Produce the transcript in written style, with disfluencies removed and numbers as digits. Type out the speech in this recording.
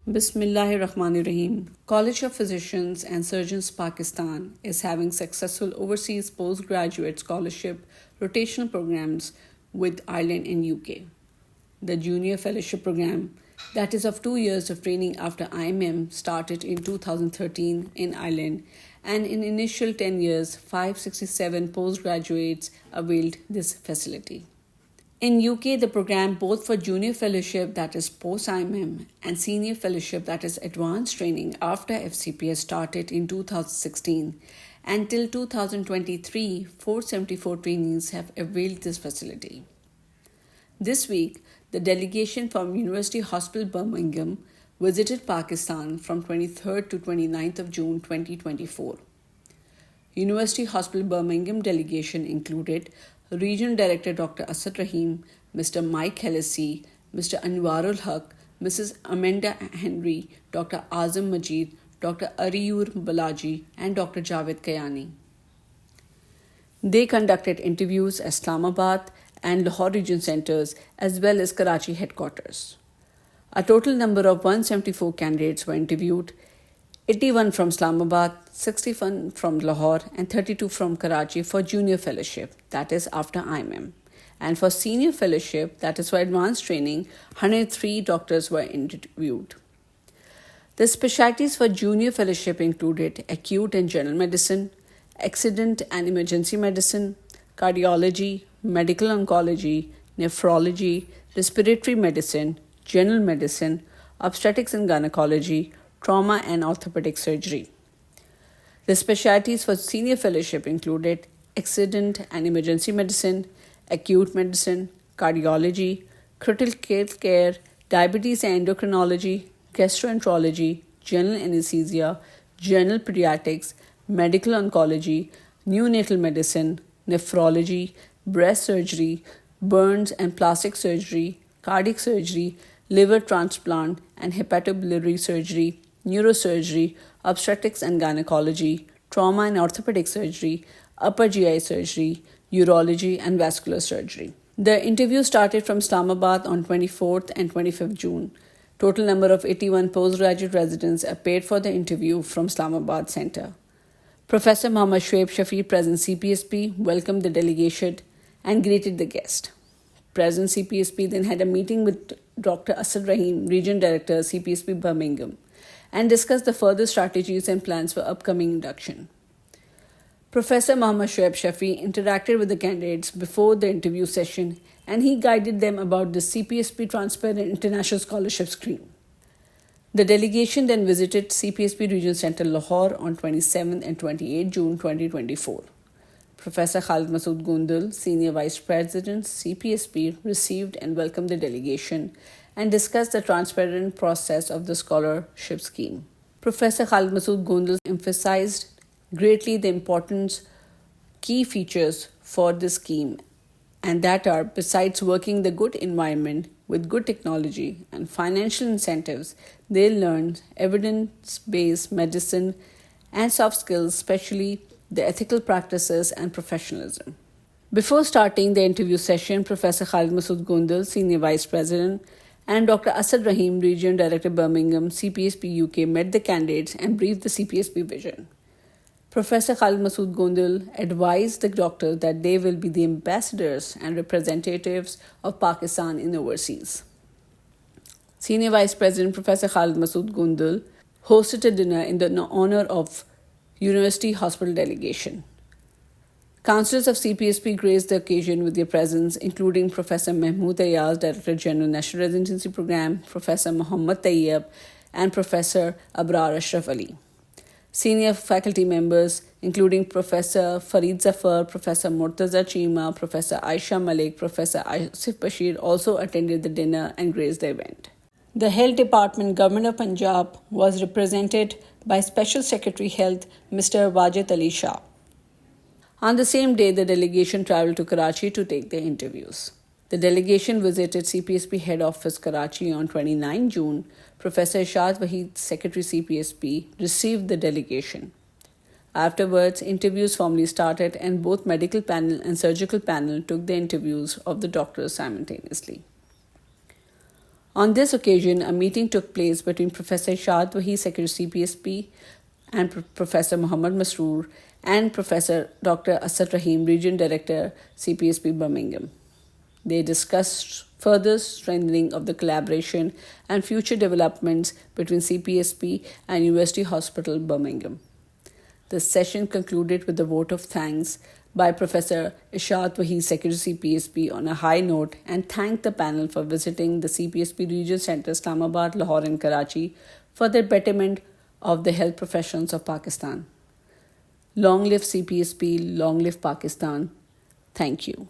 Bismillahirrahmanirrahim. College of Physicians and Surgeons Pakistan is having successful overseas postgraduate scholarship rotational programs with Ireland and UK. The Junior Fellowship Program, that is of 2 years of training after IMM, started in 2013 in Ireland, and in initial 10 years, 567 postgraduates availed this facility. In UK, the program both for junior fellowship, that is post-IMM, and senior fellowship, that is advanced training after FCPS, started in 2016. Until 2023, 474 trainees have availed this facility. This week, the delegation from University Hospital Birmingham visited Pakistan from 23rd to 29th of June 2024. University Hospital Birmingham delegation included Regional Director Dr. Asad Rahim, Mr. Mike Hellesy, Mr. Anwarul Haq, Mrs. Amanda Henry, Dr. Azam Majid, Dr. Ariyur Balaji, and Dr. Javed Kayani. They conducted interviews at Islamabad and Lahore region centers as well as Karachi headquarters. A total number of 174 candidates were interviewed, 81 from Islamabad, 61 from Lahore, and 32 from Karachi for junior fellowship, that is after IMM. And for senior fellowship, that is for advanced training, 103 doctors were interviewed. The specialties for junior fellowship included acute and general medicine, accident and emergency medicine, cardiology, medical oncology, nephrology, respiratory medicine, general medicine, obstetrics and gynecology, trauma and orthopedic surgery. The specialties for senior fellowship included accident and emergency medicine, acute medicine, cardiology, critical care, diabetes and endocrinology, gastroenterology, general anesthesia, general pediatrics, medical oncology, neonatal medicine, nephrology, breast surgery, burns and plastic surgery, cardiac surgery, liver transplant and hepatobiliary surgery, neurosurgery, obstetrics and gynecology, trauma and orthopedic surgery, upper GI surgery, urology, and vascular surgery. The interview started from Islamabad on 24th and 25th June. Total number of 81 postgraduate residents appeared for the interview from Islamabad Center. Professor Muhammad Shoaib Shafi, President CPSP, welcomed the delegation and greeted the guest. President CPSP then had a meeting with Dr. Asad Rahim, Region Director, CPSP Birmingham, and discussed the further strategies and plans for upcoming induction. Professor Muhammad Shoaib Shafi interacted with the candidates before the interview session, and he guided them about the CPSP Transparent International Scholarship Scheme. The delegation then visited CPSP Regional Center Lahore on 27 and 28 June 2024. Professor Khalid Masood Gundal, Senior Vice President, CPSP, received and welcomed the delegation and discussed the transparent process of the scholarship scheme. Professor Khalid Masood Gundal emphasized greatly the importance key features for this scheme, and that are, besides working the good environment with good technology and financial incentives, they'll learn evidence-based medicine and soft skills, especially the ethical practices and professionalism. Before starting the interview session, Professor Khalid Masood Gundal, Senior Vice President, and Dr. Asad Rahim, Region Director Birmingham, CPSP UK, met the candidates and briefed the CPSP vision. Professor Khalid Masood Gundal advised the doctors that they will be the ambassadors and representatives of Pakistan in overseas. Senior Vice President Professor Khalid Masood Gundal hosted a dinner in the honor of University Hospital delegation. Councillors of CPSP graced the occasion with their presence, including Professor Mahmood Ayaz, Director General National Residency Program, Professor Muhammad Tayyab, and Professor Abrar Ashraf Ali. Senior faculty members, including Professor Farid Zafar, Professor Murtaza Chima, Professor Aisha Malik, Professor Asif Bashir, also attended the dinner and graced the event. The Health Department, Government of Punjab, was represented by Special Secretary Health, Mr. Wajid Ali Shah. On the same day, the delegation travelled to Karachi to take their interviews. The delegation visited CPSP Head Office, Karachi on 29 June. Professor Ishad Waheed, Secretary CPSP, received the delegation. Afterwards, interviews formally started and both medical panel and surgical panel took the interviews of the doctors simultaneously. On this occasion, a meeting took place between Professor Ishad Wahi, Secretary CPSP, and Professor Muhammad Masroor and Professor Dr. Asad Rahim, Region Director, CPSP Birmingham. They discussed further strengthening of the collaboration and future developments between CPSP and University Hospital Birmingham. The session concluded with a vote of thanks by Professor Ishad Wahi, Secretary CPSP, on a high note and thanked the panel for visiting the CPSP Region Centre Islamabad, Lahore and Karachi for their betterment of the health professions of Pakistan. Long live CPSP, long live Pakistan. Thank you.